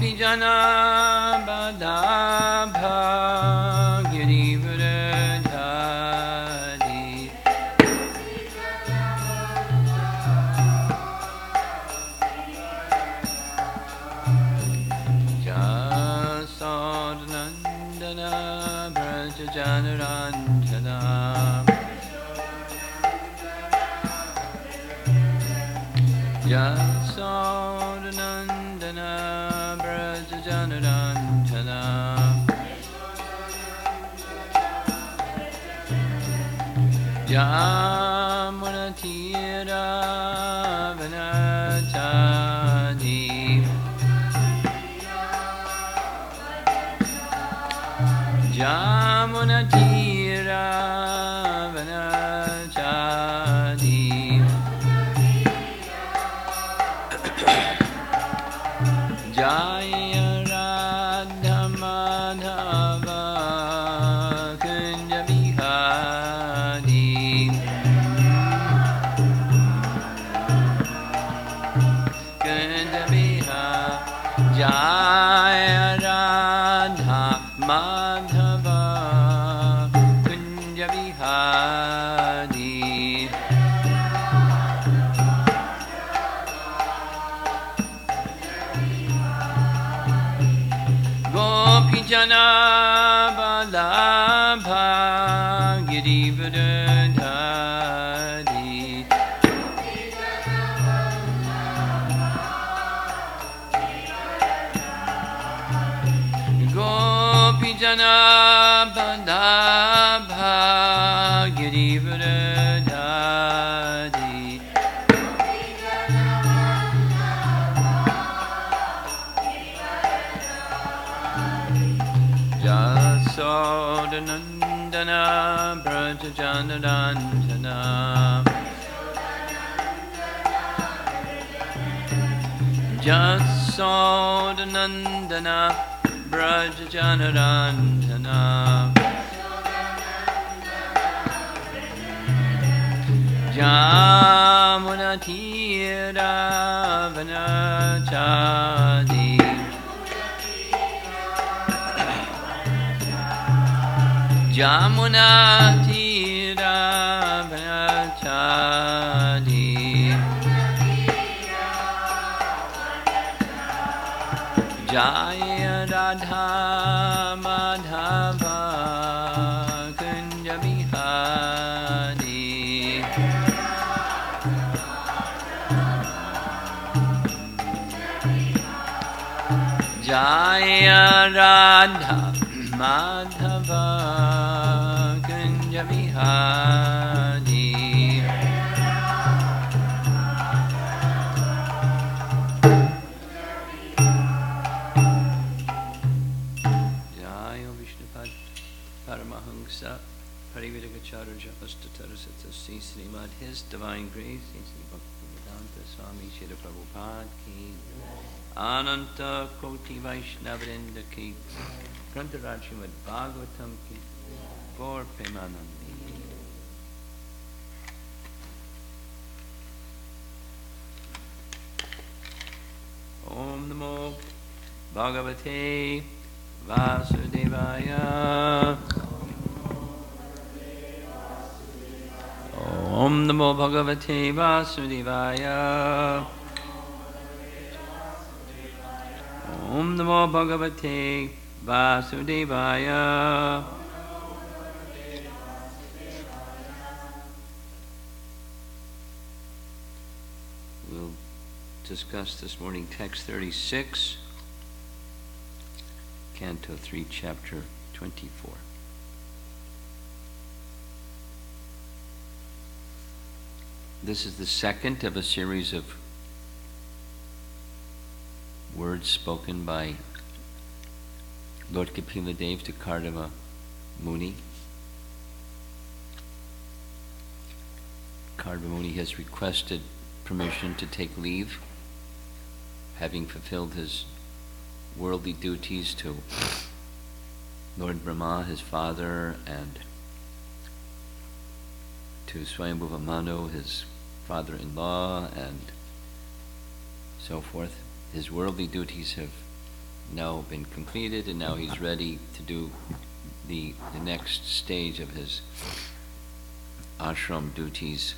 Gopijana Badabha Girivradhari Jasodnandana Brajajanarandana Jasodnandana Brajajanarandana Yamunatira Vanachadi Yamunatira Vanachadi Jaya Radha Madhava Kunja Bihari Kunja Bihari Jaya Radha Madhava Kunja Bihari Gopijana Balabha Girivradhari Gopijana Balabha Girivradhari Jasodnandana Brajajanarandana Jasodnandana Brajajanarandana Yamunatira Vanachadi Yamunatira Vanachadi Jaya Radha Madhava Kunja Bihari Jaya Radha Madhava Kunja Bihari Jaya Vishnupad Paramahamsa Parividagacharya Astatarasatasi Srimad His Divine Grace Sri Bhaktivedanta Swami Shri Prabhupada Ki Ananta Koti Vaishnavrinda Ki Grantaraj Srimad Bhagavatam Ki Gaur Premanandi Om Namo Bhagavate Vasudevaya Om Namo Bhagavate Vasudevaya Om Namo Bhagavate Vasudevaya We'll discuss this morning text 36, Canto 3, Chapter 24. This is the second of a series of words spoken by Lord Kapila Dev to Kardama Muni. Kardama Muni has requested permission to take leave, having fulfilled his worldly duties to Lord Brahma, his father, and to Swayambhuva Manu, his father-in-law, and so forth. His worldly duties have now been completed, and now he's ready to do the next stage of his ashram duties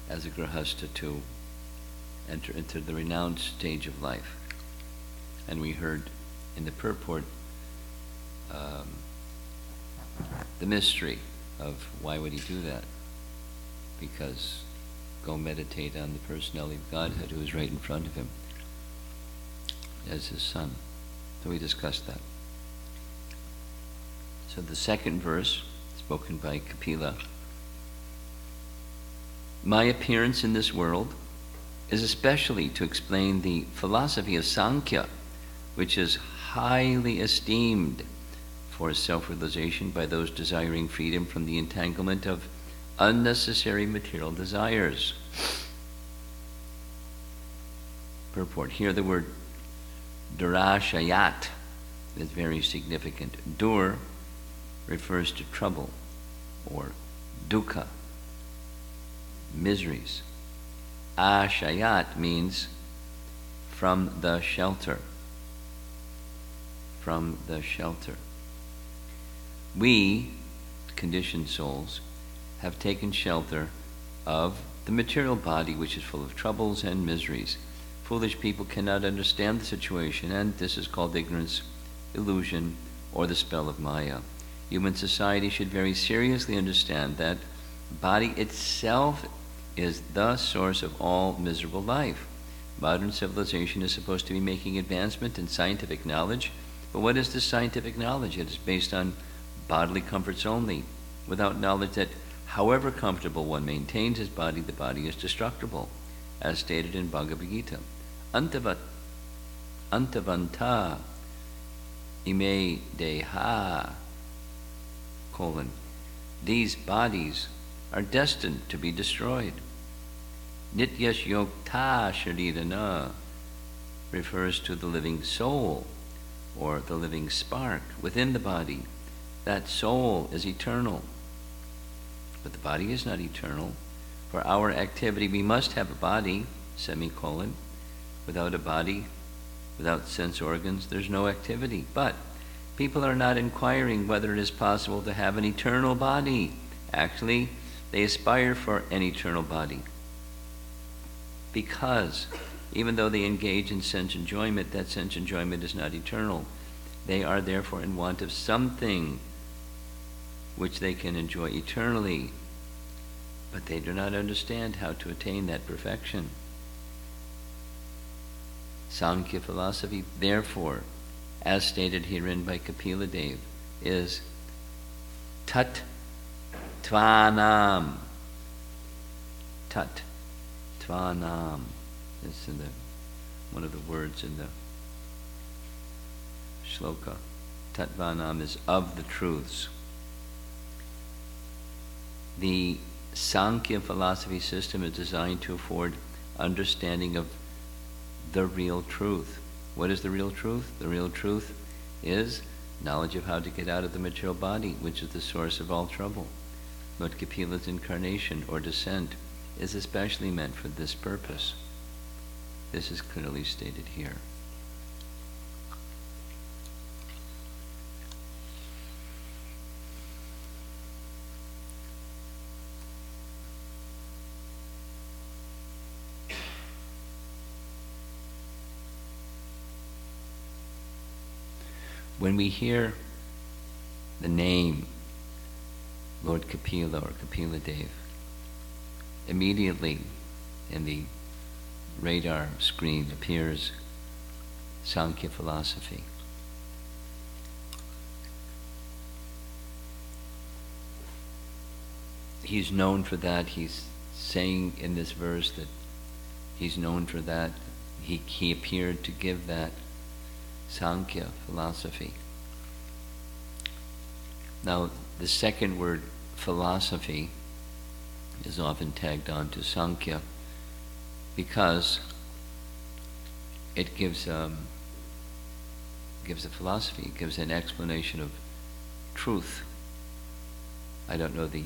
as a grihastha, to enter into the renounced stage of life. And we heard in the purport the mystery of why would he do that? Because go meditate on the personality of Godhead who is right in front of him as his son. So we discussed that. So the second verse, spoken by Kapila: my appearance in this world is especially to explain the philosophy of Sankya, which is highly esteemed for self-realization by those desiring freedom from the entanglement of unnecessary material desires. Purport. Here the word durashayat is very significant. Dur refers to trouble or dukkha, miseries. Ashayat means from the shelter. From the shelter. We, conditioned souls, have taken shelter of the material body, which is full of troubles and miseries. Foolish people cannot understand the situation, and this is called ignorance, illusion, or the spell of Maya. Human society should very seriously understand that the body itself is the source of all miserable life. Modern civilization is supposed to be making advancement in scientific knowledge, but what is this scientific knowledge? It is based on bodily comforts only, without knowledge that however comfortable one maintains his body, the body is destructible, as stated in Bhagavad Gita. Antavanta ime deha, these bodies are destined to be destroyed. Nityas yokta sharirana refers to the living soul, or the living spark within the body. That soul is eternal. But the body is not eternal. For our activity, we must have a body, semicolon. Without a body, without sense organs, there's no activity. But people are not inquiring whether it is possible to have an eternal body. Actually, they aspire for an eternal body. Because even though they engage in sense enjoyment, that sense enjoyment is not eternal. They are therefore in want of something which they can enjoy eternally, but they do not understand how to attain that perfection. Sankya philosophy, therefore, as stated herein by Kapila Dev, is tat tvanam. Tat tvanam. It's in one of the words in the shloka. Tatvanam is of the truths. The Sankya philosophy system is designed to afford understanding of the real truth. What is the real truth? The real truth is knowledge of how to get out of the material body, which is the source of all trouble. But Kapila's incarnation or descent is especially meant for this purpose. This is clearly stated here. When we hear the name Lord Kapila or Kapila Dev, immediately in the radar screen appears Sankya philosophy. He's known for that. He's saying in this verse that he's known for that. He appeared to give that Sankya philosophy. Now, the second word, philosophy, is often tagged on to Sankya because it gives a philosophy, it gives an explanation of truth. I don't know the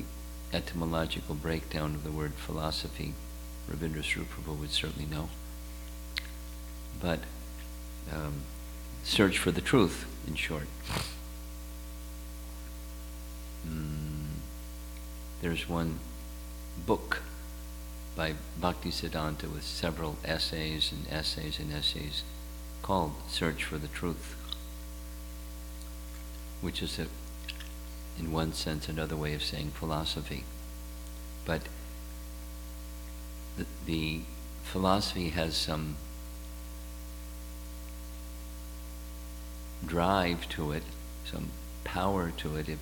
etymological breakdown of the word philosophy. Rabindra Sri Prabhu would certainly know. But search for the truth, in short. There's one book by Bhaktisiddhanta with several essays and essays and essays called Search for the Truth, which is, in one sense, another way of saying philosophy. But the philosophy has some drive to it, some power to it if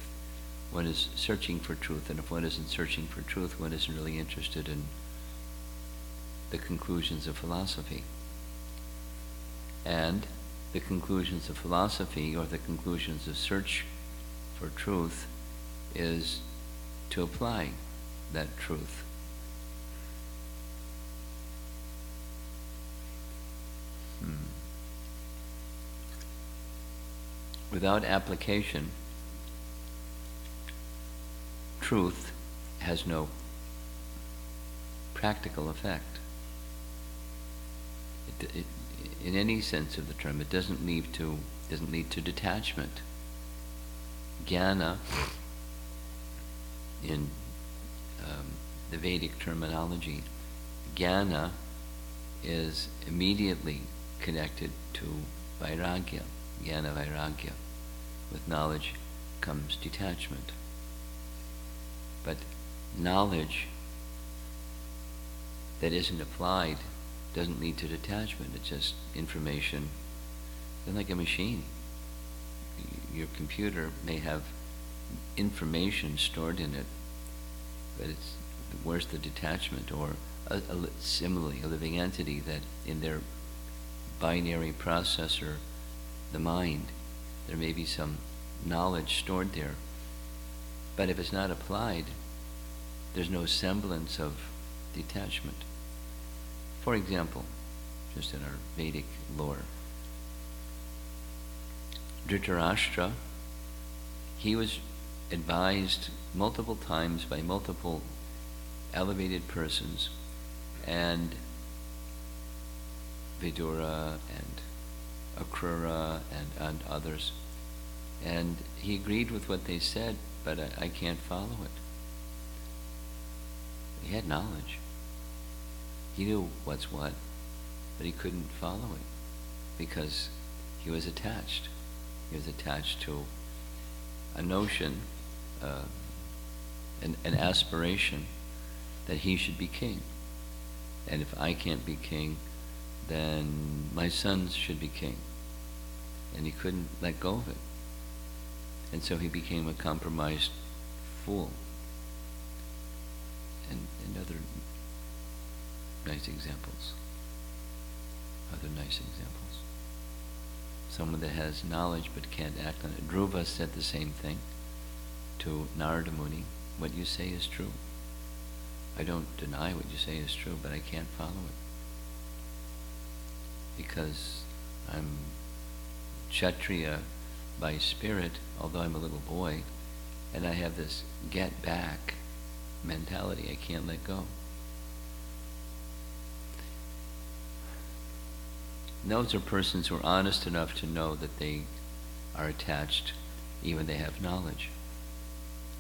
one is searching for truth, and if one isn't searching for truth, one isn't really interested in the conclusions of philosophy. And the conclusions of philosophy, or the conclusions of search for truth, is to apply that truth. Without application, truth has no practical effect. In any sense of the term, it doesn't lead to detachment. Jnana, in the Vedic terminology, jnana is immediately connected to vairagya, jnana vairagya. With knowledge comes detachment. But knowledge that isn't applied doesn't lead to detachment. It's just information. It's like a machine. Your computer may have information stored in it, but where's the detachment? Or similarly, a living entity that in their binary processor, the mind, there may be some knowledge stored there, but if it's not applied, there's no semblance of detachment. For example, just in our Vedic lore, Dhritarashtra, he was advised multiple times by multiple elevated persons, and Vidura and Akrura and others, and he agreed with what they said, but I can't follow it. He had knowledge. He knew what's what, but he couldn't follow it because he was attached. He was attached to a notion, an aspiration that he should be king. And if I can't be king, then my sons should be king. And he couldn't let go of it. And so he became a compromised fool. And other nice examples. Other nice examples. Someone that has knowledge but can't act on it. Dhruva said the same thing to Narada Muni. What you say is true. I don't deny what you say is true, but I can't follow it. Because I'm Kshatriya by spirit, although I'm a little boy, and I have this get back mentality. I can't let go. Those are persons who are honest enough to know that they are attached, even they have knowledge.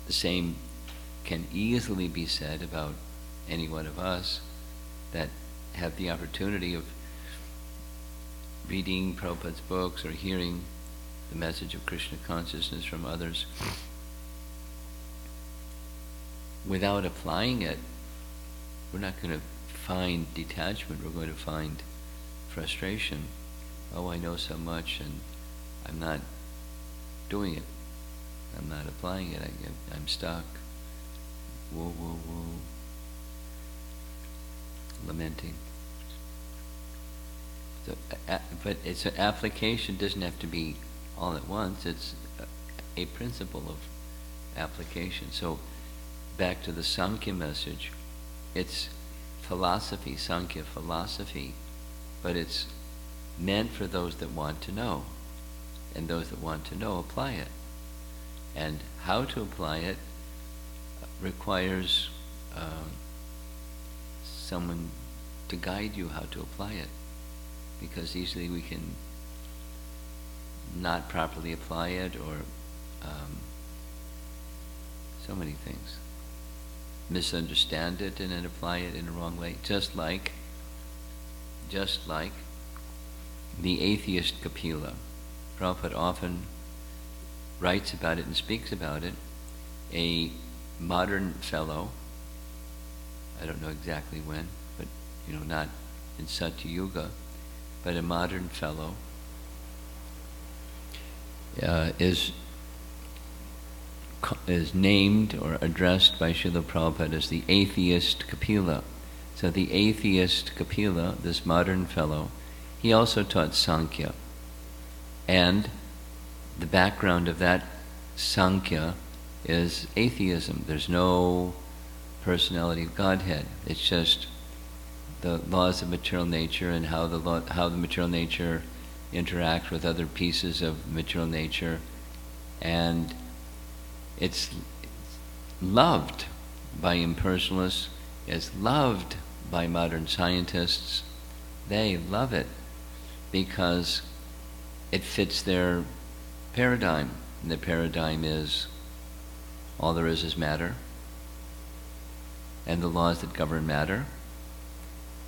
The same can easily be said about any one of us that have the opportunity of reading Prabhupada's books or hearing the message of Krishna consciousness from others. Without applying it, we're not going to find detachment, we're going to find frustration. Oh, I know so much and I'm not doing it. I'm not applying it. I'm stuck. Whoa, whoa, whoa. Lamenting. So, but it's an application. Doesn't have to be all at once. It's a principle of application. So back to the Sankya message, it's philosophy, Sankya philosophy, but it's meant for those that want to know, and those that want to know apply it. And how to apply it requires someone to guide you how to apply it, because easily we can not properly apply it, or so many things. Misunderstand it and then apply it in the wrong way. Just like the atheist Kapila. Prabhupada often writes about it and speaks about it. A modern fellow, I don't know exactly when, but not in Satya Yuga, but a modern fellow is named or addressed by Srila Prabhupada as the atheist Kapila. So the atheist Kapila, this modern fellow, he also taught Sankya. And the background of that Sankya is atheism. There's no personality of Godhead. It's just the laws of material nature and how the material nature interact with other pieces of material nature, and it's loved by impersonalists, it's loved by modern scientists. They love it because it fits their paradigm. And the paradigm is all there is matter, and the laws that govern matter,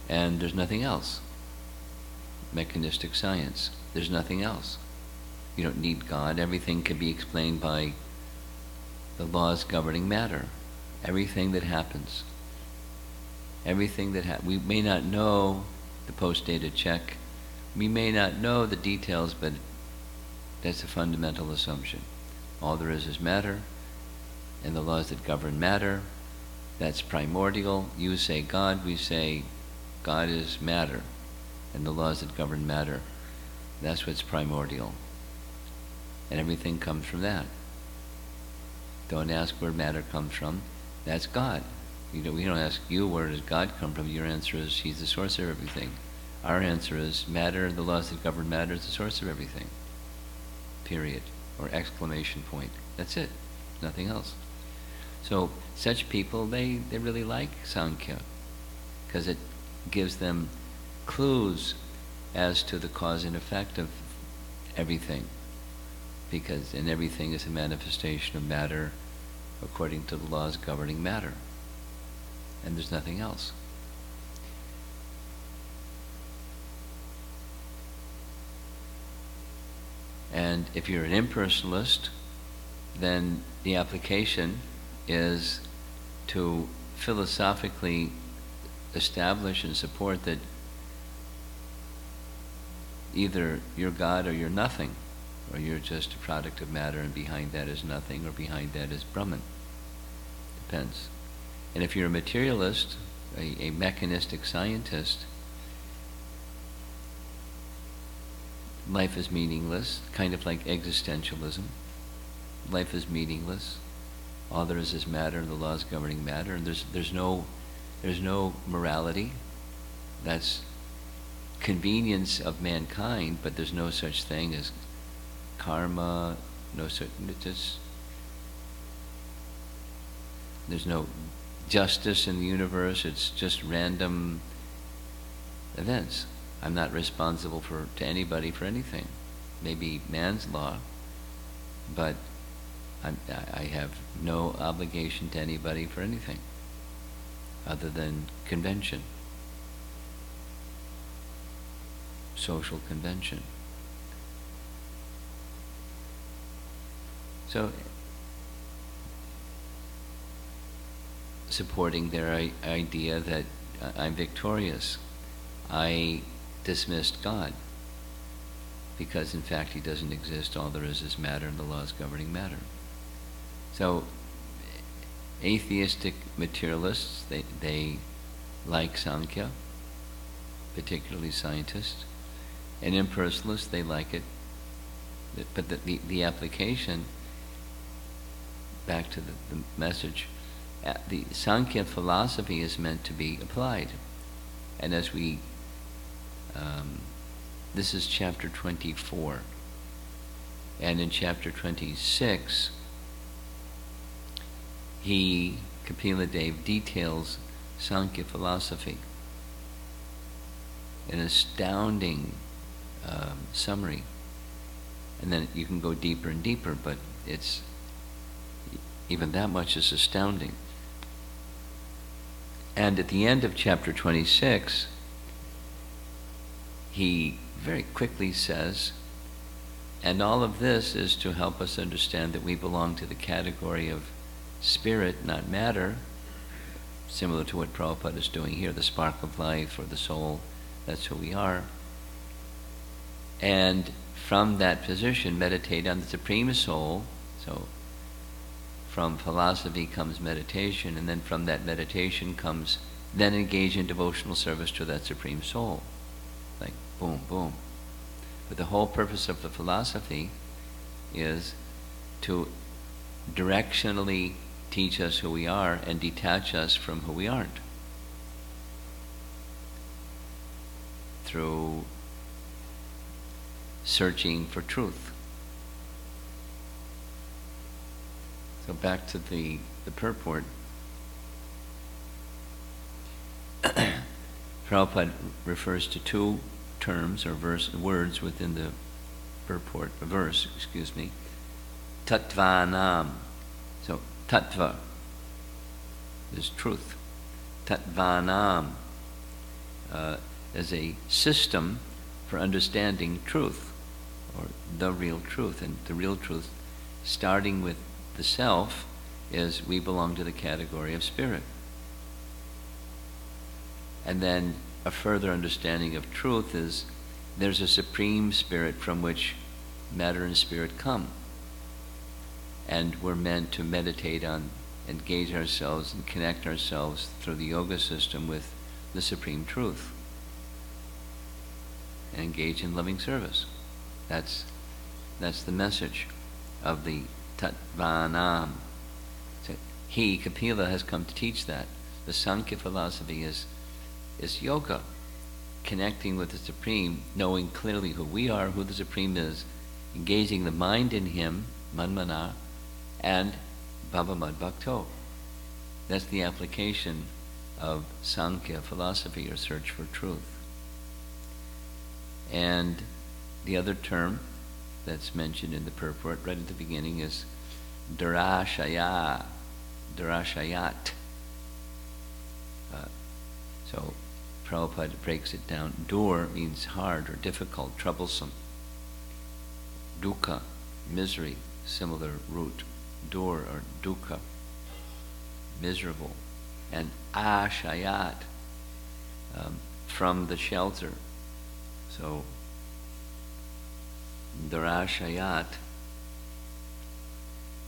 and there's nothing else. Mechanistic science. There's nothing else. You don't need God. Everything can be explained by the laws governing matter. Everything that happens. We may not know the post-data check. We may not know the details, but that's a fundamental assumption. All there is matter, and the laws that govern matter. That's primordial. You say God, we say God is matter, and the laws that govern matter. That's what's primordial. And everything comes from that. Don't ask where matter comes from. That's God. We don't ask you, where does God come from? Your answer is, He's the source of everything. Our answer is, matter, the laws that govern matter, is the source of everything. Period. Or exclamation point. That's it. Nothing else. So such people, they really like Sankya, because it gives them clues as to the cause and effect of everything, and everything is a manifestation of matter according to the laws governing matter, and there's nothing else. And if you're an impersonalist, then the application is to philosophically establish and support that either you're God or you're nothing, or you're just a product of matter, and behind that is nothing, or behind that is Brahman. Depends. And if you're a materialist, a mechanistic scientist, life is meaningless, kind of like existentialism. Life is meaningless. All there is matter, and the laws governing matter, and there's no morality. That's convenience of mankind, but there's no such thing as karma. There's no justice in the universe. It's just random events. I'm not responsible to anybody for anything. Maybe man's law, but I have no obligation to anybody for anything other than convention, social convention. So, supporting their idea that I'm victorious, I dismissed God, because in fact He doesn't exist. All there is matter, and the laws governing matter. So atheistic materialists, they like Sankya, particularly scientists, and impersonalists, they like it. But the application, back to the message, the Sankya philosophy is meant to be applied. And as we, this is chapter 24, and in chapter 26, Kapila Dev details Sankya philosophy, an astounding summary And then you can go deeper and deeper, but it's even that much is astounding. And at the end of chapter 26, he very quickly says, and all of this is to help us understand that we belong to the category of spirit, not matter, similar to what Prabhupada is doing here, the spark of life or the soul, that's who we are. And from that position, meditate on the Supreme Soul. So from philosophy comes meditation, and then from that meditation comes, then engage in devotional service to that Supreme Soul. Like boom, boom. But the whole purpose of the philosophy is to directionally teach us who we are and detach us from who we aren't. Through searching for truth. So back to the purport. Prabhupada refers to two terms or words within the purport, a verse, Tattvanam. So tattva is truth. Tattvanam is a system for understanding truth, or the real truth. And the real truth, starting with the self, is we belong to the category of spirit. And then a further understanding of truth is there's a supreme spirit from which matter and spirit come. And we're meant to meditate on, engage ourselves and connect ourselves through the yoga system with the supreme truth. And engage in loving service. That's the message of the Tattvanam. So he, Kapila, has come to teach that. The Sankya philosophy is yoga, connecting with the Supreme, knowing clearly who we are, who the Supreme is, engaging the mind in Him, Manmana, and Bhavamad Bhakto. That's the application of Sankya philosophy, or search for truth. And the other term that's mentioned in the purport right at the beginning is Durashaya, Durashayat. So Prabhupada breaks it down. Dur means hard or difficult, troublesome. Dukkha, misery, similar root. Dur or dukkha, miserable. And ashayat, from the shelter. So Durashayat,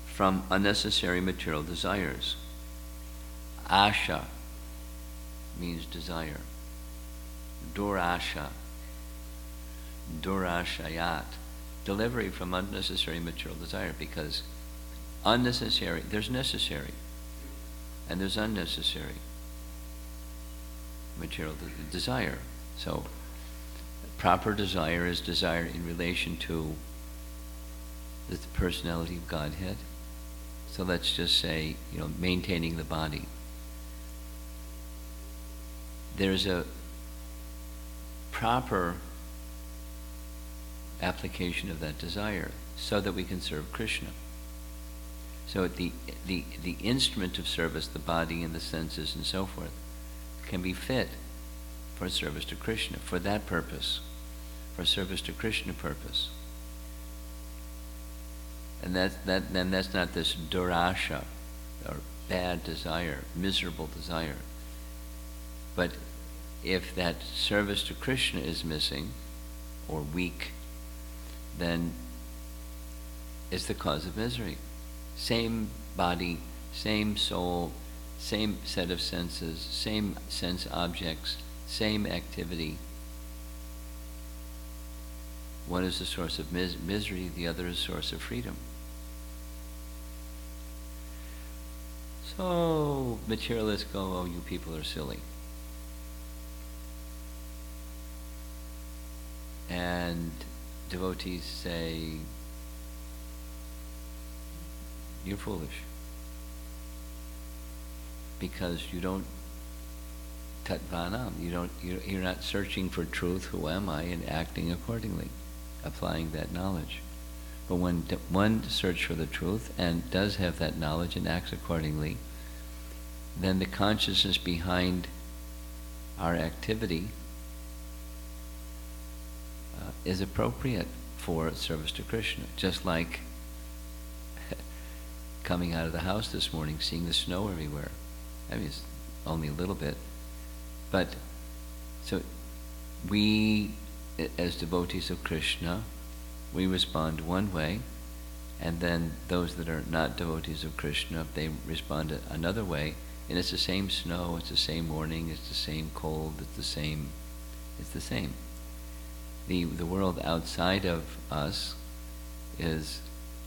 from unnecessary material desires. Asha means desire. Durasha, Durashayat, delivery from unnecessary material desire, because unnecessary, there's necessary, and there's unnecessary material desire. So proper desire is desire in relation to the personality of Godhead. So let's just say, maintaining the body. There's a proper application of that desire so that we can serve Krishna. So the instrument of service, the body and the senses and so forth, can be fit for service to Krishna, for that purpose, for service to Krishna purpose. And that's not this durasha, or bad desire, miserable desire. But if that service to Krishna is missing or weak, then it's the cause of misery. Same body, same soul, same set of senses, same sense objects, same activity. One is the source of misery, the other is a source of freedom. So materialists go, oh, you people are silly. And devotees say, you're foolish. Because you don't tattvanam, you're not searching for truth, who am I, and acting accordingly, applying that knowledge. but when one searches for the truth and does have that knowledge and acts accordingly, then the consciousness behind our activity is appropriate for service to Krishna. Just like coming out of the house this morning, seeing the snow everywhere. I mean, it's only a little bit. But, so we, as devotees of Krishna, we respond one way, and then those that are not devotees of Krishna, they respond another way, and it's the same snow, it's the same morning, it's the same cold, it's the same. The world outside of us is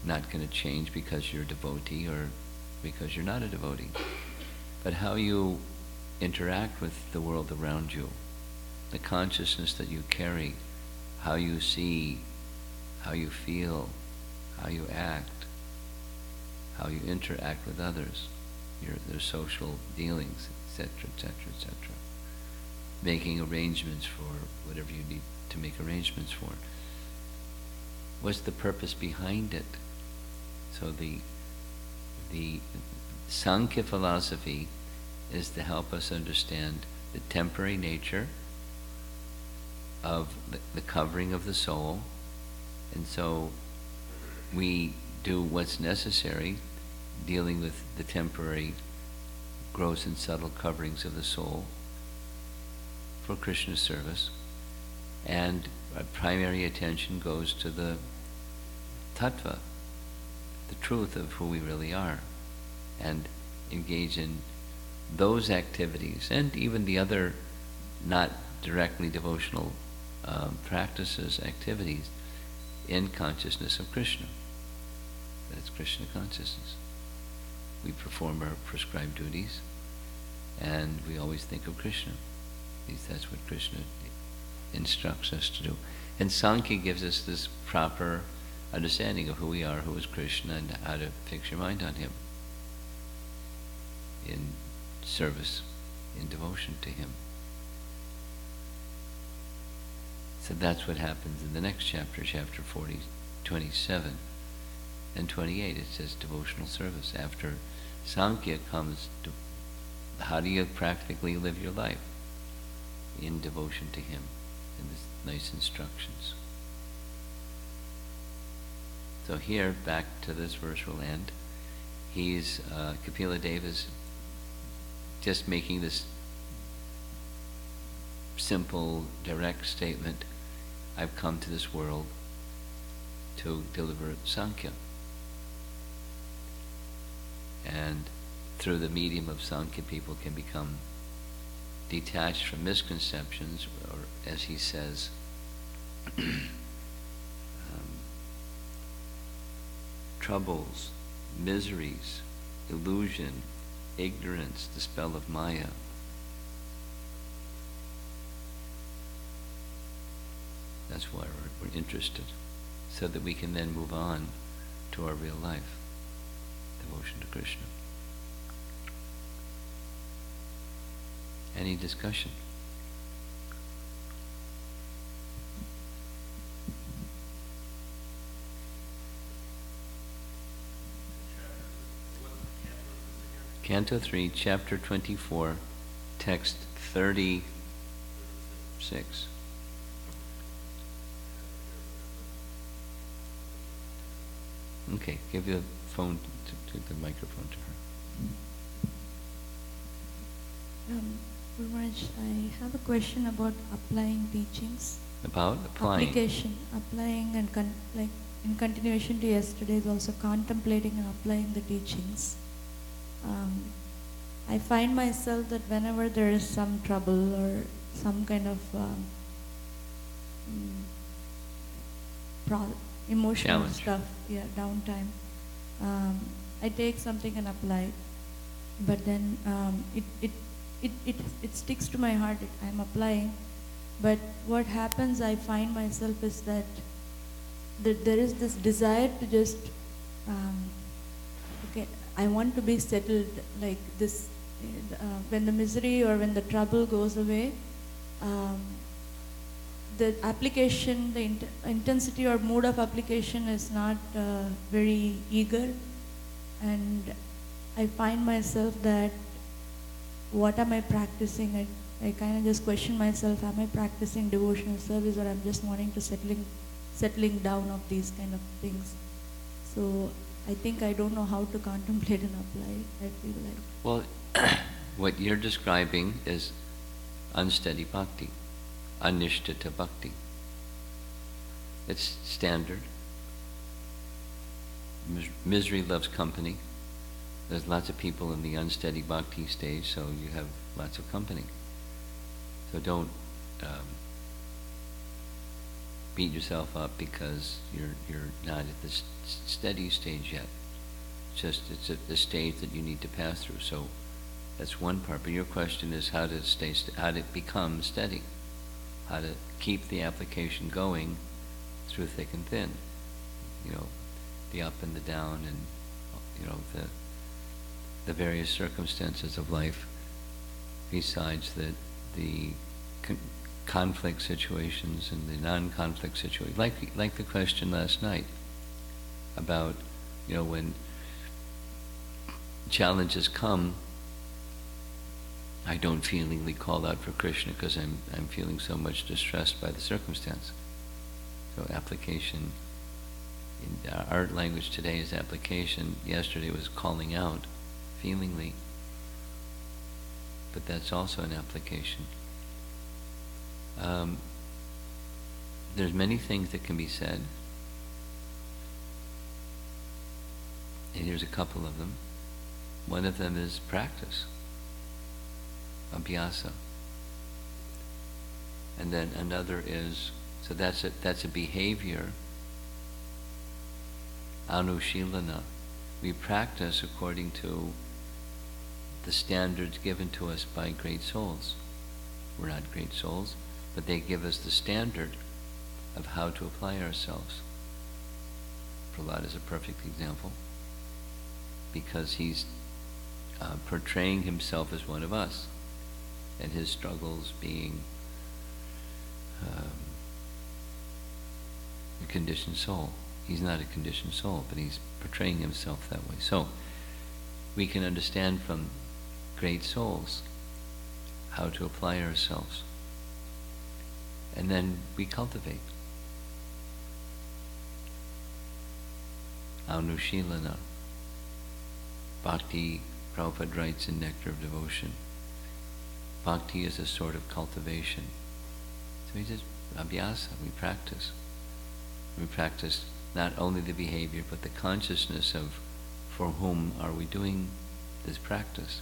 not going to change because you're a devotee or because you're not a devotee. But how you interact with the world around you, the consciousness that you carry, how you see, how you feel, how you act, how you interact with others, their social dealings, etc., etc., etc. Making arrangements for whatever you need to make arrangements for. What's the purpose behind it? So the Sankya philosophy is to help us understand the temporary nature of the covering of the soul, and so we do what's necessary dealing with the temporary gross and subtle coverings of the soul for Krishna's service, and our primary attention goes to the tattva, the truth of who we really are, and engage in those activities and even the other not directly devotional practices, activities in consciousness of Krishna. That's Krishna consciousness. We perform our prescribed duties and we always think of Krishna. At least that's what Krishna instructs us to do. And Sankya gives us this proper understanding of who we are, who is Krishna, and how to fix your mind on him in service, in devotion to him. So that's what happens in the next chapter, chapter 40, 27 and 28. It says devotional service. After Sankya comes to how do you practically live your life in devotion to him, in this nice instructions. So here, back to this verse we'll end. He's, Kapila Deva is just making this simple, direct statement. I've come to this world to deliver Sankya. And through the medium of Sankya, people can become detached from misconceptions, or as he says, troubles, miseries, illusion, ignorance, the spell of Maya. That's why we're interested, so that we can then move on to our real life, devotion to Krishna. Any discussion? Canto 3, Chapter 24, Text 36. Okay, give the phone to the microphone to her. Guru Maharaj, I have a question about applying teachings. About applying? Application, applying, and like in continuation to yesterday's, also contemplating and applying the teachings. I find myself that whenever there is some trouble or some kind of emotional challenge, stuff, downtime, I take something and apply it, but then it sticks to my heart. I'm applying, but what happens, I find myself is that there is this desire to just okay, I want to be settled like this. When the misery or when the trouble goes away, the application, the intensity or mood of application is not very eager, and I find myself that what am I practicing? I kind of just question myself, am I practicing devotional service, or I'm just wanting to settling down of these kind of things. So I think I don't know how to contemplate and apply, I feel like. Well, what you're describing is unsteady bhakti, anishtita bhakti. It's standard. Misery loves company. There's lots of people in the unsteady bhakti stage, so you have lots of company. So don't beat yourself up because you're not at the steady stage yet. It's at the stage that you need to pass through. So that's one part. But your question is how to become steady, how to keep the application going through thick and thin. The up and the down, and the various circumstances of life, besides the conflict situations and the non-conflict situations, like the question last night about when challenges come, I don't feelingly call out for Krishna because I'm feeling so much distressed by the circumstance. So application, in our language today is application. Yesterday was calling out feelingly, but that's also an application. There's many things that can be said, and here's a couple of them. One of them is practice, abhyasa, and then another is, so that's a behavior, anushilana. We practice according to the standards given to us by great souls. We're not great souls, but they give us the standard of how to apply ourselves. Prahlad is a perfect example because he's portraying himself as one of us, and his struggles being a conditioned soul. He's not a conditioned soul, but he's portraying himself that way. So we can understand from great souls how to apply ourselves. And then we cultivate. Anushilana. Bhakti, Prabhupada writes in Nectar of Devotion, bhakti is a sort of cultivation. So we just, abhyasa, we practice. We practice not only the behavior, but the consciousness of for whom are we doing this practice.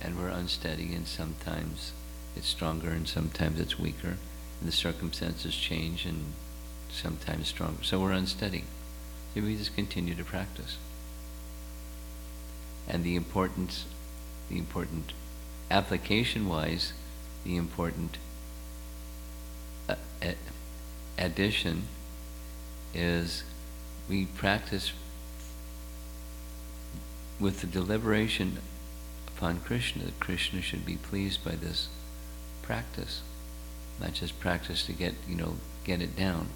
And we're unsteady, and sometimes it's stronger and sometimes it's weaker, and the circumstances change and sometimes stronger. So we're unsteady. So we just continue to practice. And the important application-wise, the important addition is we practice with the deliberation upon Krishna, that Krishna should be pleased by this practice, not just practice to get it down.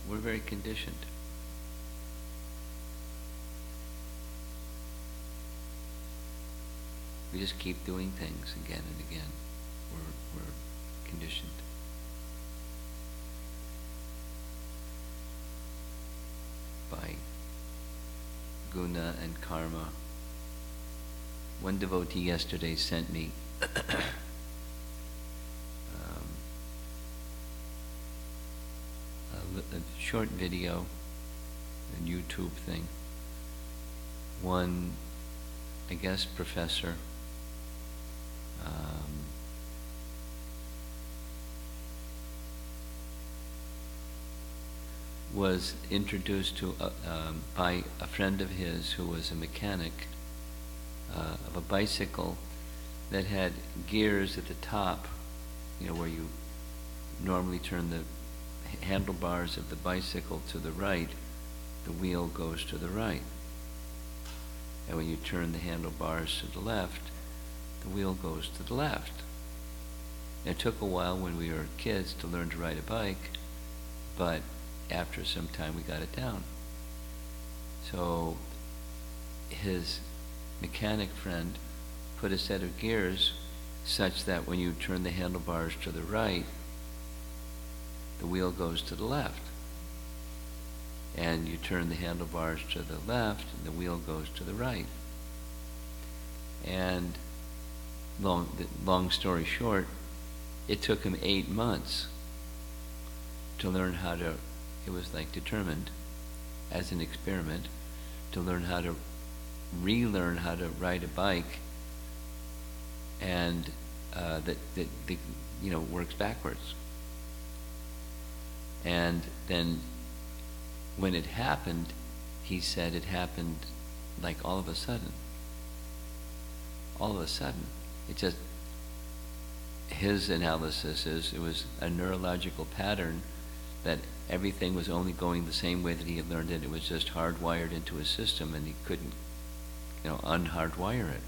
We're very conditioned. We just keep doing things again and again. We're conditioned. By guna and karma. One devotee yesterday sent me a short video, a YouTube thing. One, I guess, professor was introduced to by a friend of his who was a mechanic of a bicycle that had gears at the top, where you normally turn the handlebars of the bicycle to the right, the wheel goes to the right. And when you turn the handlebars to the left, the wheel goes to the left. It took a while when we were kids to learn to ride a bike, but after some time we got it down. So his mechanic friend put a set of gears such that when you turn the handlebars to the right, the wheel goes to the left. And you turn the handlebars to the left, and the wheel goes to the right. And long story short, it took him 8 months to learn how to, it was like determined as an experiment, to learn how to relearn how to ride a bike and that works backwards. And then when it happened, he said it happened like all of a sudden. All of a sudden. It just, his analysis is it was a neurological pattern that everything was only going the same way that he had learned it. It was just hardwired into his system and he couldn't, unhardwire it.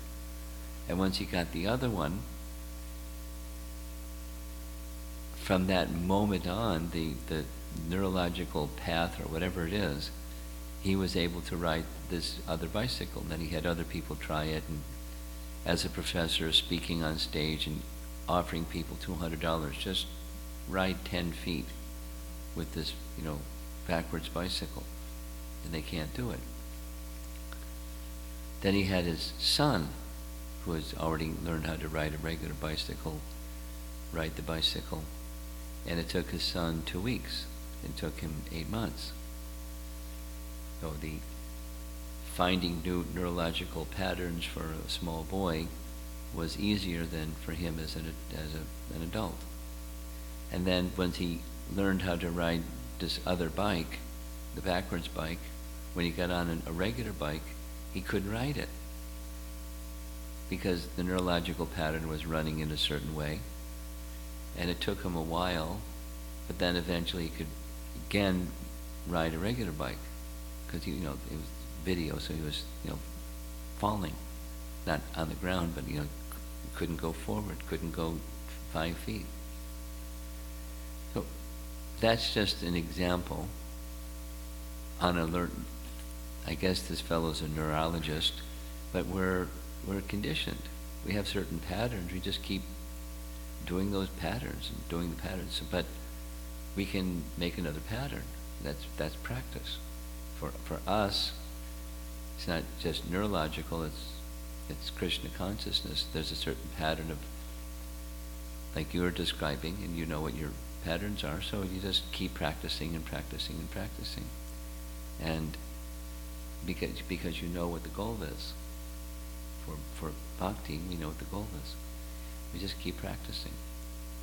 And once he got the other one, from that moment on, the neurological path or whatever it is, he was able to ride this other bicycle. And then he had other people try it, and as a professor speaking on stage and offering people $200, just ride 10 feet with this, backwards bicycle, and they can't do it. Then he had his son, who has already learned how to ride a regular bicycle, ride the bicycle, and it took his son 2 weeks. It took him 8 months. So the finding new neurological patterns for a small boy was easier than for him as an adult. And then once he learned how to ride this other bike, the backwards bike, when he got on a regular bike, he couldn't ride it because the neurological pattern was running in a certain way. And it took him a while, but then eventually he could again ride a regular bike because it was video, so he was falling, not on the ground, but couldn't go forward, couldn't go 5 feet. So that's just an example on alert. I guess this fellow's a neurologist, but we're conditioned. We have certain patterns. We just keep doing those patterns and doing the patterns. But we can make another pattern. That's practice. For us, it's not just neurological. It's Krishna consciousness. There's a certain pattern of, like you were describing, and you know what your patterns are. So you just keep practicing and practicing and practicing, and because you know what the goal is. For bhakti, we know what the goal is. We just keep practicing.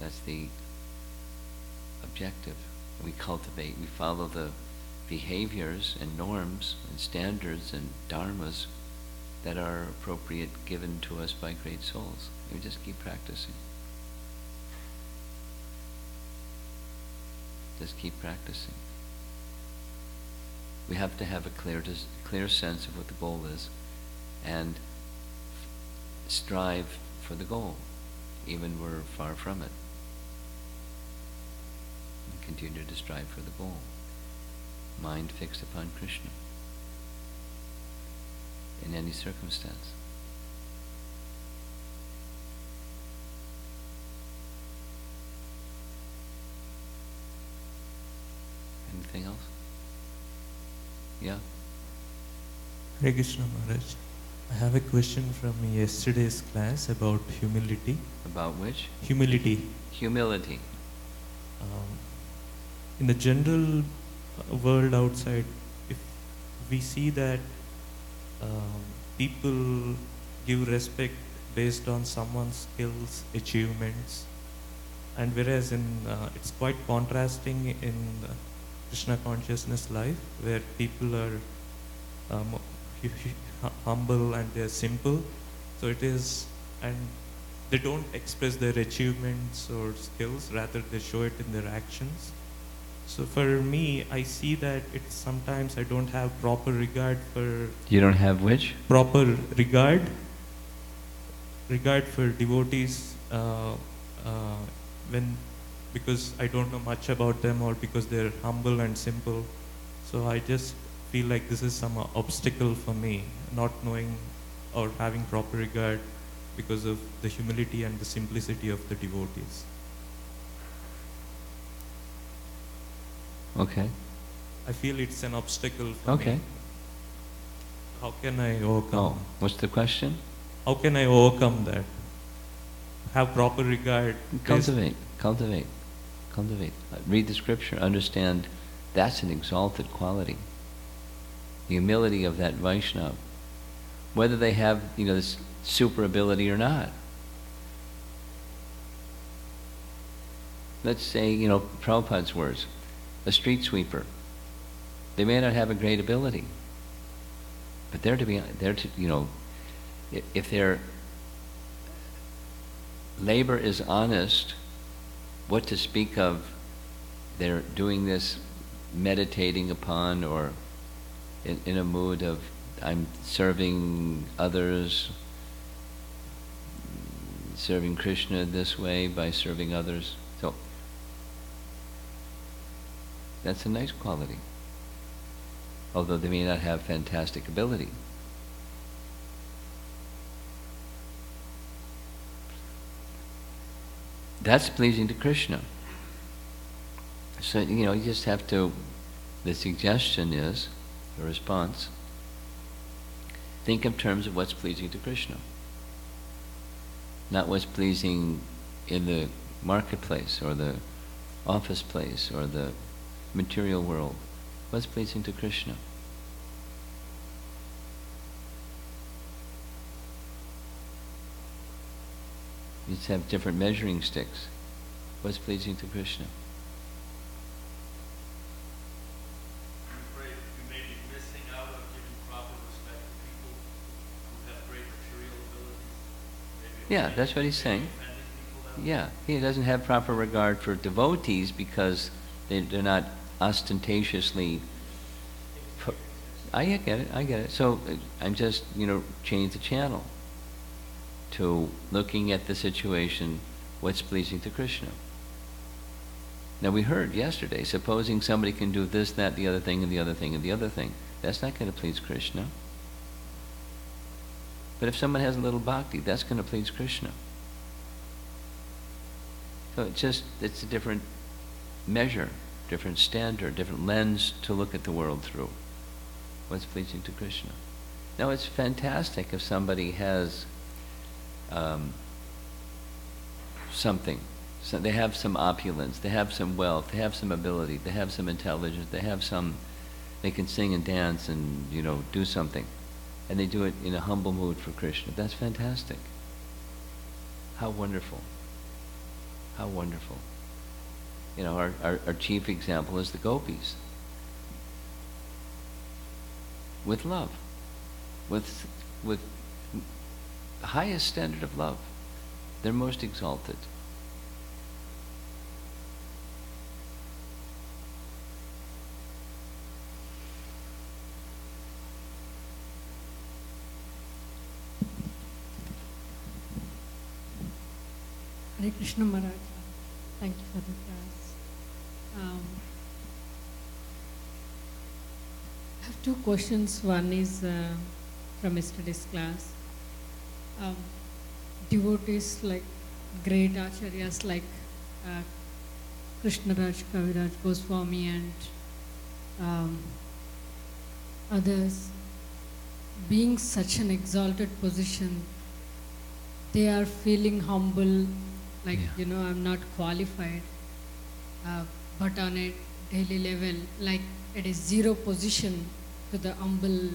That's the objective. We cultivate, we follow the behaviors and norms and standards and dharmas that are appropriate given to us by great souls. We just keep practicing. Just keep practicing. We have to have a clear sense of what the goal is and strive for the goal, even we're far from it. And continue to strive for the goal. Mind fixed upon Krishna in any circumstance. Anything else? Yeah? Hare Krishna Maharaj. I have a question from yesterday's class about humility. About which? Humility. Humility. In the general world outside, if we see that people give respect based on someone's skills, achievements, and whereas it's quite contrasting in Krishna consciousness life, where people are humble and they're simple. So it is, and they don't express their achievements or skills, rather they show it in their actions. So for me, I see that it's sometimes I don't have proper regard for You don't have which? proper regard for devotees when because I don't know much about them or because they're humble and simple. So I just feel like this is some obstacle for me, not knowing or having proper regard because of the humility and the simplicity of the devotees. Okay. I feel it's an obstacle for Okay. me. How can I overcome? Oh, what's the question? How can I overcome that? Have proper regard. Cultivate. Read the scripture, understand that's an exalted quality. The humility of that Vaishnava. Whether they have, this super ability or not. Let's say, Prabhupada's words, a street sweeper. They may not have a great ability, but if their labor is honest, what to speak of they're doing this meditating upon or in a mood of I'm serving others, serving Krishna this way by serving others. So that's a nice quality, although they may not have fantastic ability. That's pleasing to Krishna. So, you just have to, the suggestion is, the response, think in terms of what's pleasing to Krishna. Not what's pleasing in the marketplace or the office place or the material world. What's pleasing to Krishna? You just have different measuring sticks. What's pleasing to Krishna? I'm afraid you may be missing out on giving proper respect to people who have great material abilities. Maybe Yeah, that's what he's saying. offending people that Yeah, he doesn't have proper regard for devotees because they're not ostentatiously. I get it. So I'm just, change the channel to looking at the situation, what's pleasing to Krishna. Now we heard yesterday, supposing somebody can do this, that, the other thing, and the other thing, and the other thing, that's not going to please Krishna. But if someone has a little bhakti, that's going to please Krishna. So it's a different measure, different standard, different lens to look at the world through. What's pleasing to Krishna. Now it's fantastic if somebody has something. So they have some opulence, they have some wealth, they have some ability, they have some intelligence, they can sing and dance and, do something. And they do it in a humble mood for Krishna. That's fantastic. How wonderful. How wonderful. Our chief example is the gopis. With love. With the highest standard of love. They're most exalted. Hare Krishna Maharaj, thank you for the class. I have two questions. One is from yesterday's class. Devotees like great acharyas like Krishnaraj, Kaviraj Goswami and others, being such an exalted position, they are feeling humble, like, I'm not qualified, but on a daily level, like it is zero position to the humble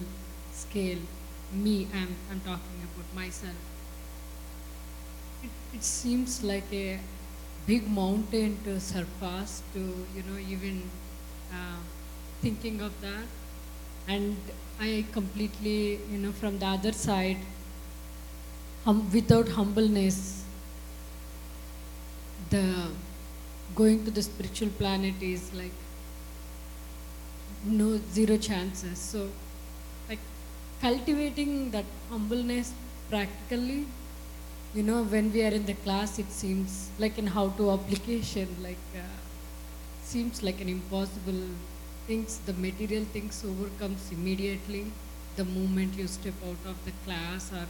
scale. I'm talking about myself. It seems like a big mountain to surpass, to, even thinking of that. And I completely, from the other side, without humbleness, the going to the spiritual planet is like no zero chances. So, like cultivating that humbleness practically, when we are in the class, it seems like in how to application, seems like an impossible things. The material things overcomes immediately the moment you step out of the class or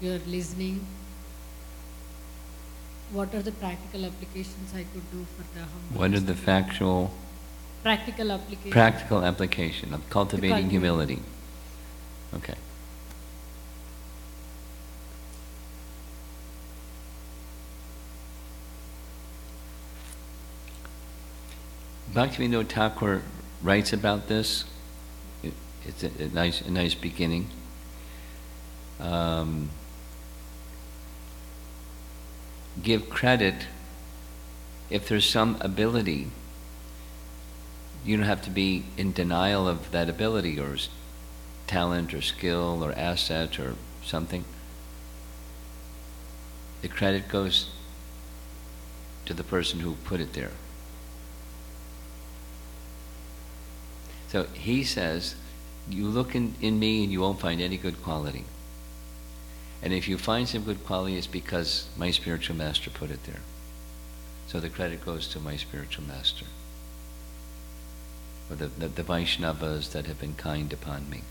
you're listening. What are the practical applications I could do for the humbleness? What are the factual, practical applications? practical application of cultivating humility? Okay. Bhaktivinoda Thakur writes about this. It's a nice beginning. Give credit if there's some ability. You don't have to be in denial of that ability or talent or skill or asset or something. The credit goes to the person who put it there. So he says, you look in me and you won't find any good quality. And if you find some good quality, it's because my spiritual master put it there. So the credit goes to my spiritual master, or the Vaishnavas that have been kind upon me.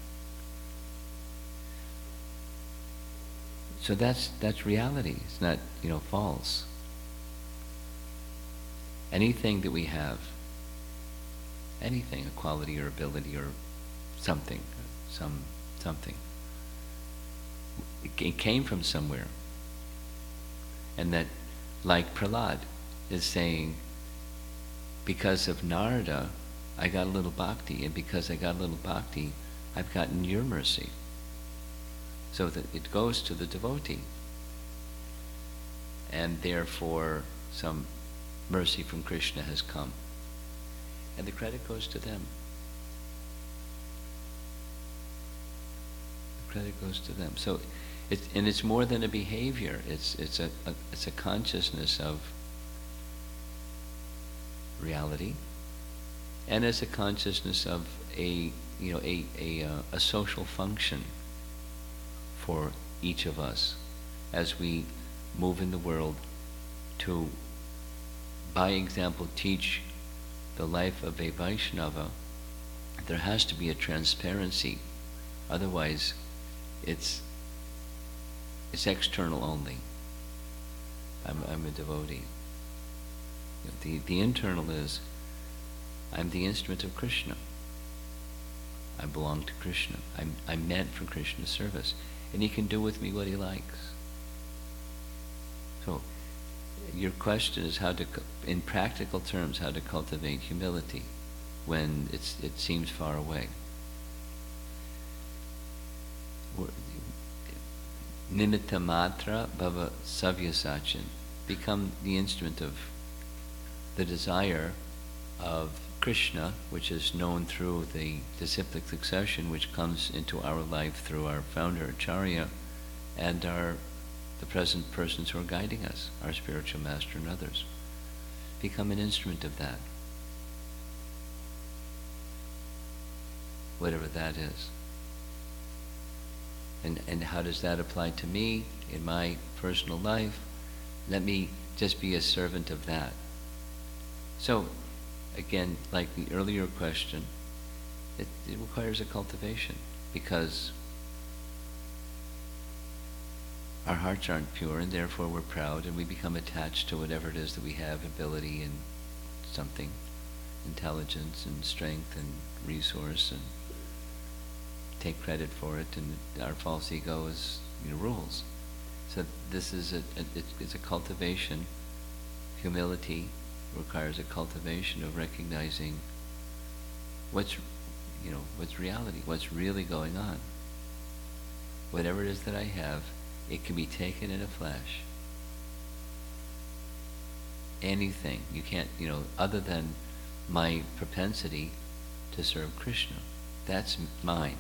So that's reality. It's not, false. Anything that we have, anything, a quality or ability or something, something, it came from somewhere. And that, like Prahlad is saying, because of Narada, I got a little bhakti, and because I got a little bhakti, I've gotten your mercy. So that it goes to the devotee. And therefore, some mercy from Krishna has come. And the credit goes to them. The credit goes to them. So, it's more than a behavior. It's a consciousness of reality, and it's a consciousness of a social function for each of us as we move in the world to, by example, teach the life of a Vaishnava. There has to be a transparency, otherwise it's external only. I'm a devotee. The internal is, I'm the instrument of Krishna. I belong to Krishna. I'm meant for Krishna's service, and he can do with me what he likes. So your question is how to, in practical terms, how to cultivate humility when it seems far away. Nimitta matra bhava savyasachin. Become the instrument of the desire of Krishna, which is known through the disciplic succession, which comes into our life through our founder Acharya and the present persons who are guiding us, our spiritual master and others. Become an instrument of that, whatever that is. And how does that apply to me in my personal life? Let me just be a servant of that. So, again, like the earlier question, it requires a cultivation, because our hearts aren't pure, and therefore we're proud, and we become attached to whatever it is that we have, ability and something, intelligence and strength and resource, and take credit for it, and our false ego is, rules. So this is it's a cultivation. Humility requires a cultivation of recognizing what's reality, what's really going on. Whatever it is that I have, it can be taken in a flash. Anything. You can't, other than my propensity to serve Krishna. That's mine.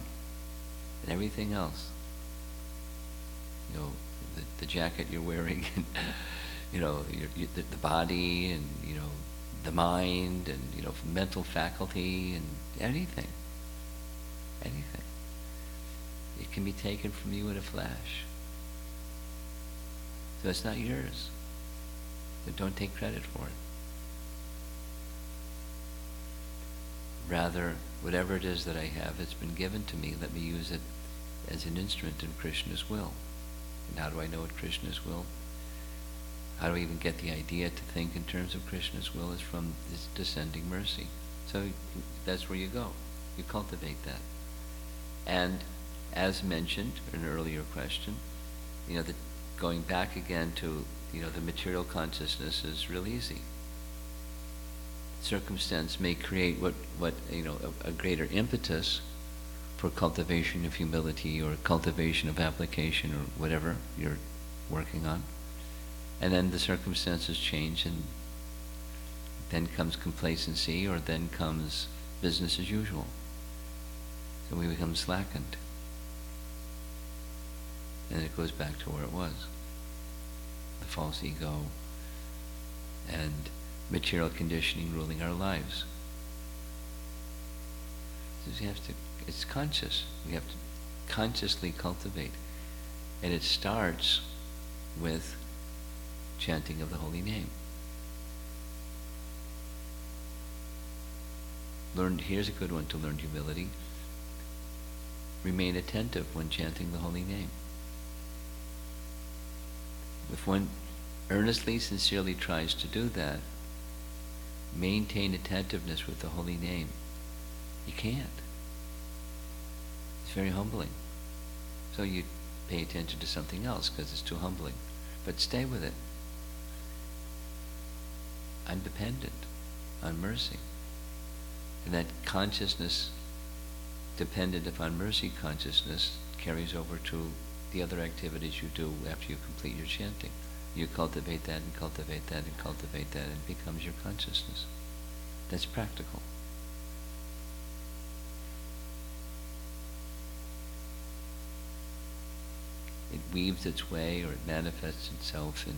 And everything else, the jacket you're wearing, and, the body, and, the mind and, mental faculty and anything. Anything. It can be taken from you in a flash. So it's not yours. So don't take credit for it. Rather, whatever it is that I have, it's been given to me. Let me use it as an instrument in Krishna's will. And how do I know what Krishna's will? How do I even get the idea to think in terms of Krishna's will? Is from this descending mercy. So that's where you go. You cultivate that. And as mentioned in an earlier question, that going back again to, the material consciousness is real easy. Circumstance may create a greater impetus for cultivation of humility or cultivation of application or whatever you're working on. And then the circumstances change, and then comes complacency, or then comes business as usual. So we become slackened. And it goes back to where it was. The false ego and material conditioning ruling our lives. So it's conscious. We have to consciously cultivate. And it starts with chanting of the holy name. Here's a good one to learn humility. Remain attentive when chanting the holy name. If one earnestly, sincerely tries to do that, maintain attentiveness with the holy name, you can't. It's very humbling. So you pay attention to something else because it's too humbling. But stay with it. I'm dependent on mercy. And that consciousness, dependent upon mercy consciousness, carries over to the other activities you do after you complete your chanting. You cultivate that and cultivate that and cultivate that, and it becomes your consciousness. That's practical. It weaves its way, or it manifests itself in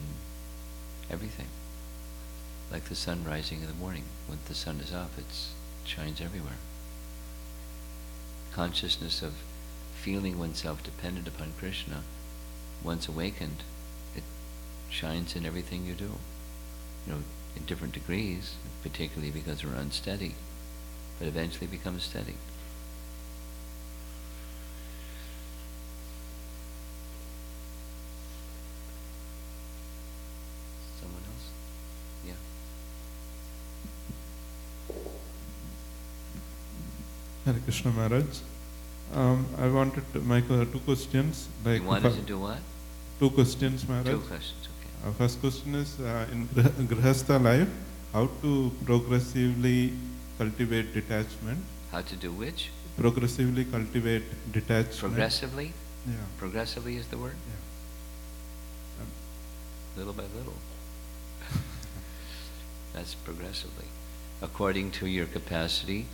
everything. Like the sun rising in the morning. When the sun is up, it shines everywhere. Consciousness of feeling oneself dependent upon Krishna, once awakened, it shines in everything you do. In different degrees, particularly because we're unsteady, but eventually becomes steady. Someone else? Yeah. Hare Krishna Maharaj. I wanted to make two questions. You wanted to do what? Two questions, Maharaj. Two questions, okay. First question is, in Grihastha life, how to progressively cultivate detachment? How to do which? Progressively cultivate detachment. Progressively? Yeah. Progressively is the word? Yeah. Little by little. That's progressively. According to your capacity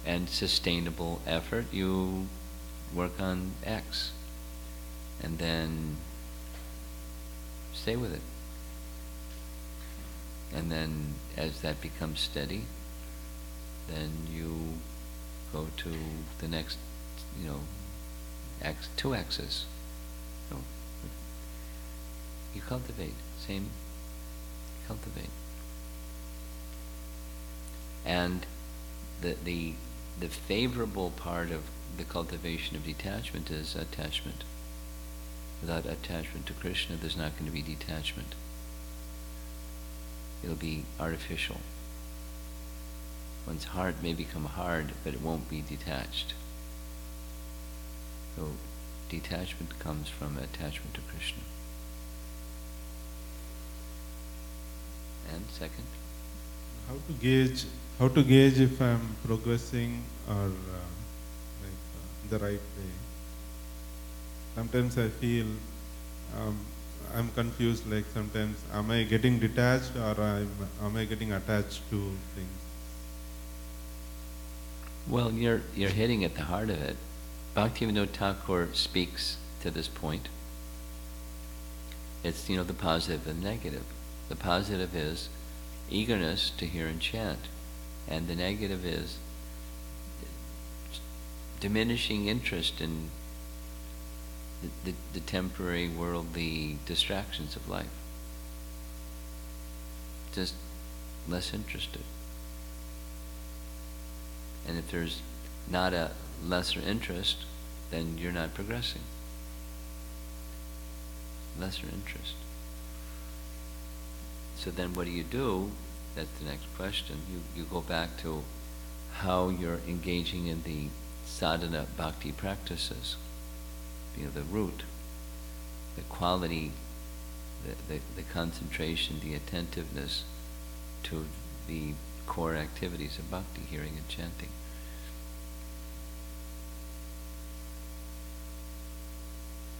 and sustainable effort, you work on X. And then stay with it. And then as that becomes steady, then you go to the next, X, 2 X's. So you cultivate, cultivate. And the favorable part of the cultivation of detachment is attachment. Without attachment to Krishna, there's not going to be detachment. It'll be artificial. One's heart may become hard, but it won't be detached. So detachment comes from attachment to Krishna. And second? How to gauge if I'm progressing or the right way? Sometimes I feel I'm confused, like sometimes am I getting detached or am I getting attached to things? Well, you're hitting at the heart of it. Bhaktivinoda Thakur speaks to this point. It's, the positive and negative. The positive is, eagerness to hear and chant. And the negative is diminishing interest in the temporary worldly distractions of life. Just less interested. And if there's not a lesser interest, then you're not progressing. Lesser interest. So then what do? That's the next question. You go back to how you're engaging in the sadhana bhakti practices. The root, the quality, the concentration, the attentiveness to the core activities of bhakti, hearing and chanting.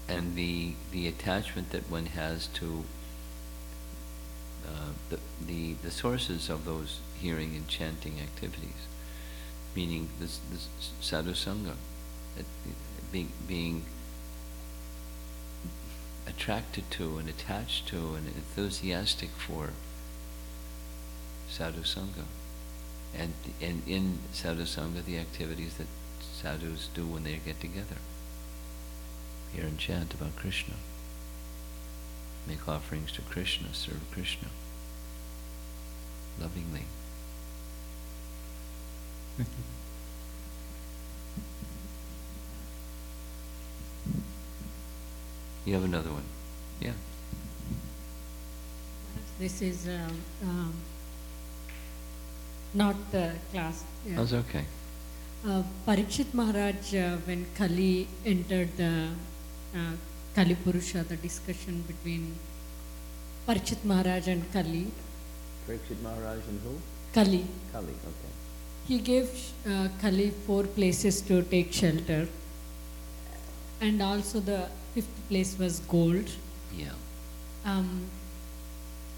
And the attachment that one has to the sources of those hearing and chanting activities, meaning this sadhu sangha, being attracted to and attached to and enthusiastic for sadhu sangha, and in sadhu sangha the activities that sadhus do when they get together, hear and chant about Krishna, make offerings to Krishna, serve Krishna lovingly. Thank you. You have another one? Yeah. This is not the class. Yeah. That's okay. Parikshit Maharaj, when Kali entered the Kali Purusha, the discussion between Parikshit Maharaj and Kali. Parikshit Maharaj and who? Kali. Kali, okay. He gave Kali 4 places to take shelter, and also the 5th place was gold. Yeah.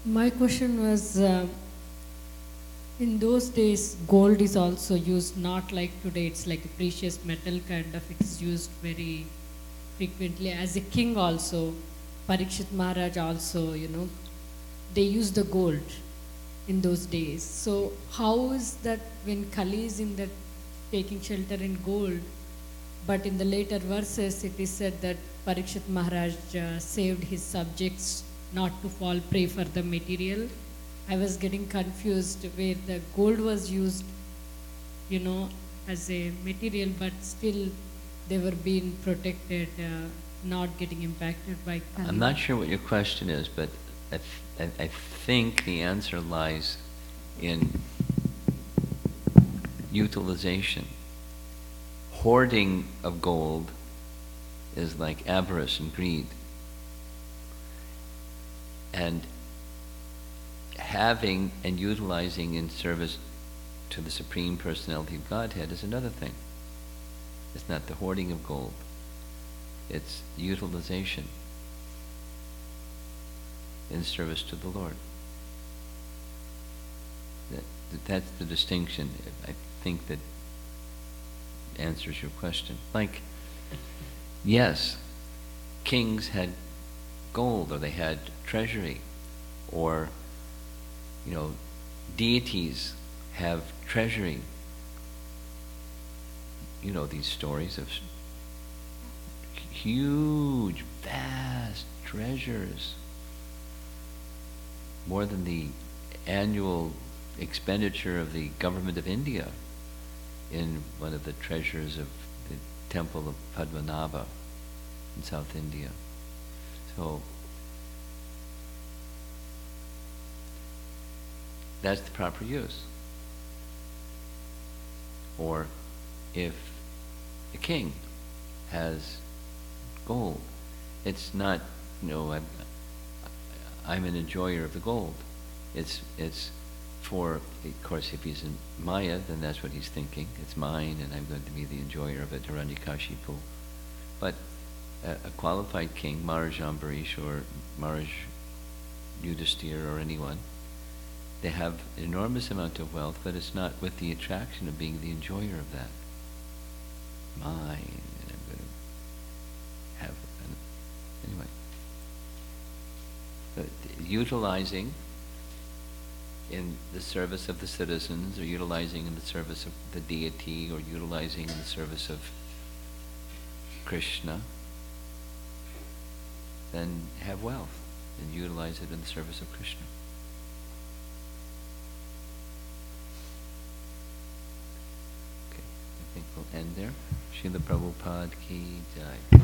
My question was, in those days, gold is also used, not like today, it's like a precious metal kind of, it's used very frequently. As a king also, Parikshit Maharaj also, they used the gold in those days. So how is that when Kali is in that taking shelter in gold, but in the later verses it is said that Parikshit Maharaj saved his subjects not to fall prey for the material? I was getting confused where the gold was used, as a material, but still they were being protected, not getting impacted by Kali. I'm not sure what your question is, but I think the answer lies in utilization. Hoarding of gold is like avarice and greed. And having and utilizing in service to the Supreme Personality of Godhead is another thing. It's not the hoarding of gold. It's utilization in service to the Lord. That's the distinction. I think that answers your question. Like, yes, kings had gold, or they had treasury, or deities have treasury. These stories of huge, vast treasures, more than the annual expenditure of the government of India in one of the treasures of the temple of Padmanabha in South India. So that's the proper use. Or if a king has gold, it's not, I'm an enjoyer of the gold. It's for, of course, if he's in Maya, then that's what he's thinking. It's mine, and I'm going to be the enjoyer of it, Hiranyakashipu. But a qualified king, Maharaj Ambarish or Maharaj Yudhisthira or anyone, they have an enormous amount of wealth, but it's not with the attraction of being the enjoyer of that. Mine, and I'm going to have, anyway. But utilizing in the service of the citizens, or utilizing in the service of the deity, or utilizing in the service of Krishna, then have wealth and utilize it in the service of Krishna. Okay, I think we'll end there. Srila Prabhupada ki jai.